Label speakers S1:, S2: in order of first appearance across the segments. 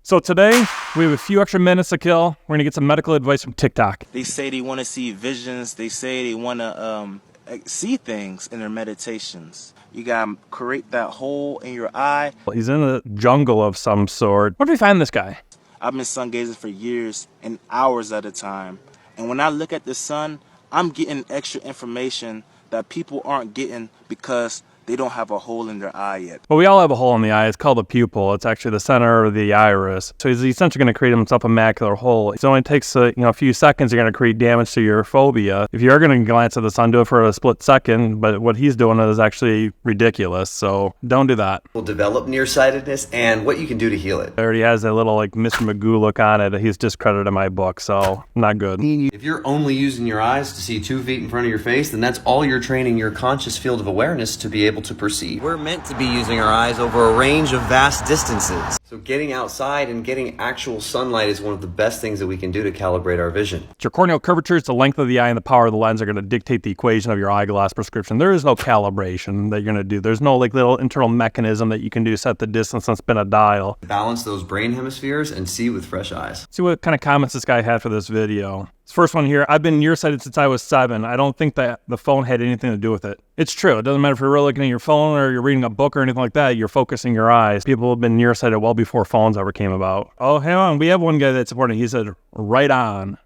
S1: So today, we have a few extra minutes to kill. We're gonna get some medical advice from TikTok.
S2: They say they want to see visions. They say they want to see things in their meditations. You gotta create that hole in your eye.
S1: He's in a jungle of some sort. Where did we find this guy?
S2: I've been sun gazing for years and hours at a time. And when I look at the sun, I'm getting extra information that people aren't getting because they don't have a hole in their eye yet.
S1: Well, we all have a hole in the eye. It's called the pupil. It's actually the center of the iris. So he's essentially going to create himself a macular hole. It only takes a few seconds. You're going to create damage to your fovea. If you're going to glance at the sun, do it for a split second. But what he's doing is actually ridiculous. So don't do that.
S3: Will develop nearsightedness and what you can do to heal it.
S1: It already has a little like Mr. Magoo look on it. He's discredited my book, so not good.
S3: If you're only using your eyes to see 2 feet in front of your face, then that's all you're training your conscious field of awareness to be able to perceive. We're meant to be using our eyes over a range of vast distances. So getting outside and getting actual sunlight is one of the best things that we can do to calibrate our vision.
S1: Your corneal curvatures, the length of the eye, and the power of the lens are going to dictate the equation of your eyeglass prescription. There is no calibration that you're going to do. There's no like little internal mechanism that you can do, set the distance and spin a dial.
S3: Balance those brain hemispheres and see with fresh eyes.
S1: See what kind of comments this guy had for this video. This first one here, I've been nearsighted since I was 7. I don't think that the phone had anything to do with it. It's true. It doesn't matter if you're really looking at your phone or you're reading a book or anything like that. You're focusing your eyes. People have been nearsighted well before phones ever came about. Oh, hang on. We have one guy that's supporting. He said, right on.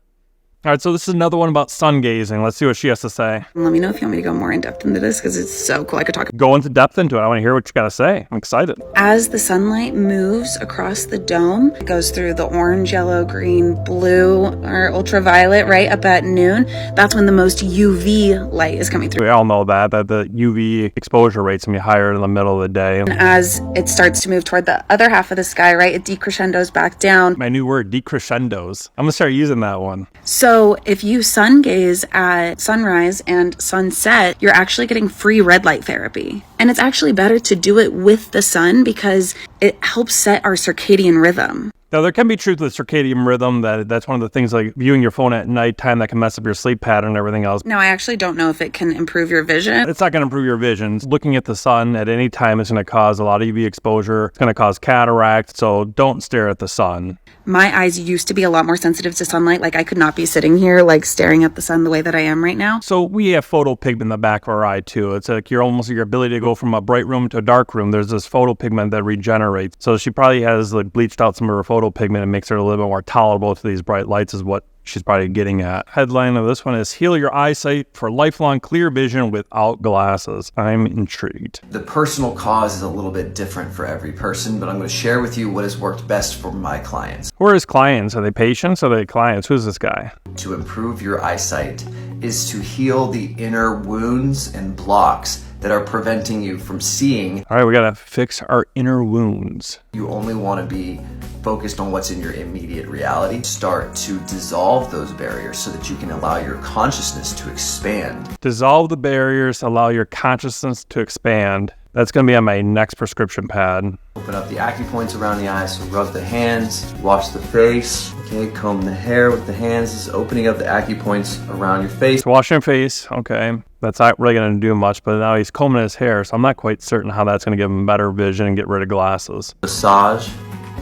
S1: All right, so this is another one about sun gazing. Let's see what she has to say.
S4: Let me know if you want me to go more in depth into this because it's so cool. I could talk.
S1: Go into depth into it. I want to hear what you got to say. I'm excited.
S4: As the sunlight moves across the dome, it goes through the orange, yellow, green, blue, or ultraviolet, right up at noon. That's when the most UV light is coming through.
S1: We all know that the UV exposure rate's going to be higher in the middle of the day.
S4: And as it starts to move toward the other half of the sky, right, it decrescendos back down.
S1: My new word, decrescendos. I'm going to start using that one.
S4: So if you sun gaze at sunrise and sunset, you're actually getting free red light therapy. And it's actually better to do it with the sun because it helps set our circadian rhythm.
S1: Now, there can be truth with circadian rhythm. That's one of the things like viewing your phone at nighttime that can mess up your sleep pattern and everything else.
S4: Now, I actually don't know if it can improve your vision.
S1: It's not going to improve your vision. Looking at the sun at any time is going to cause a lot of UV exposure. It's going to cause cataract, so don't stare at the sun.
S4: My eyes used to be a lot more sensitive to sunlight. Like I could not be sitting here like staring at the sun the way that I am right now.
S1: So we have photopigment in the back of our eye too. It's like your ability to go from a bright room to a dark room. There's this photopigment that regenerates. So she probably has like bleached out some of her photopigment and makes her a little bit more tolerable to these bright lights is what she's probably getting at. Headline of this one is Heal Your Eyesight for Lifelong Clear Vision Without Glasses. I'm intrigued.
S3: The personal cause is a little bit different for every person, but I'm going to share with you what has worked best for my clients.
S1: Who are his clients? Are they patients? Are they clients? Who's this guy?
S3: To improve your eyesight is to heal the inner wounds and blocks that are preventing you from seeing.
S1: All right, we got to fix our inner wounds.
S3: You only want to be focused on what's in your immediate reality. Start to dissolve those barriers so that you can allow your consciousness to expand.
S1: Dissolve the barriers, allow your consciousness to expand. That's going to be on my next prescription pad.
S3: Open up the acupoints around the eyes, so rub the hands, wash the face, okay, comb the hair with the hands. This is opening up the acupoints around your face.
S1: So wash your face, okay. That's not really going to do much, but now he's combing his hair, so I'm not quite certain how that's going to give him better vision and get rid of glasses.
S3: Massage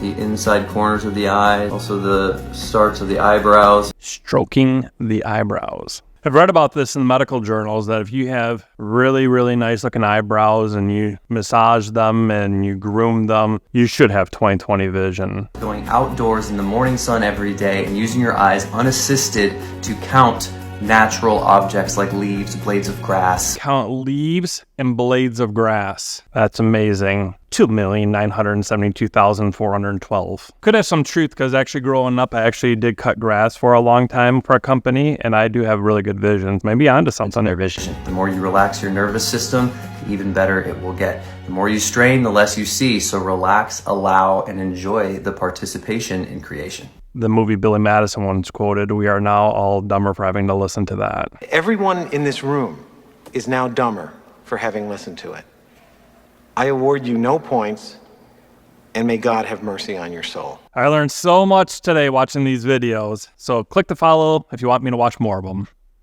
S3: the inside corners of the eye, also the starts of the eyebrows.
S1: Stroking the eyebrows. I've read about this in medical journals that if you have really, really nice looking eyebrows and you massage them and you groom them, you should have 20/20 vision.
S3: Going outdoors in the morning sun every day and using your eyes unassisted to count natural objects like leaves, blades of grass.
S1: Count leaves and blades of grass. That's amazing. 2,972,412. Could have some truth because actually growing up, I actually did cut grass for a long time for a company, and I do have really good vision. Maybe onto something.
S3: Their vision. The more you relax your nervous system, the even better it will get. The more you strain, the less you see. So relax, allow, and enjoy the participation in creation.
S1: The movie Billy Madison once quoted, "We are now all dumber for having to listen to that."
S5: Everyone in this room is now dumber for having listened to it. I award you no points, and may God have mercy on your soul.
S1: I learned so much today watching these videos, so click the follow if you want me to watch more of them.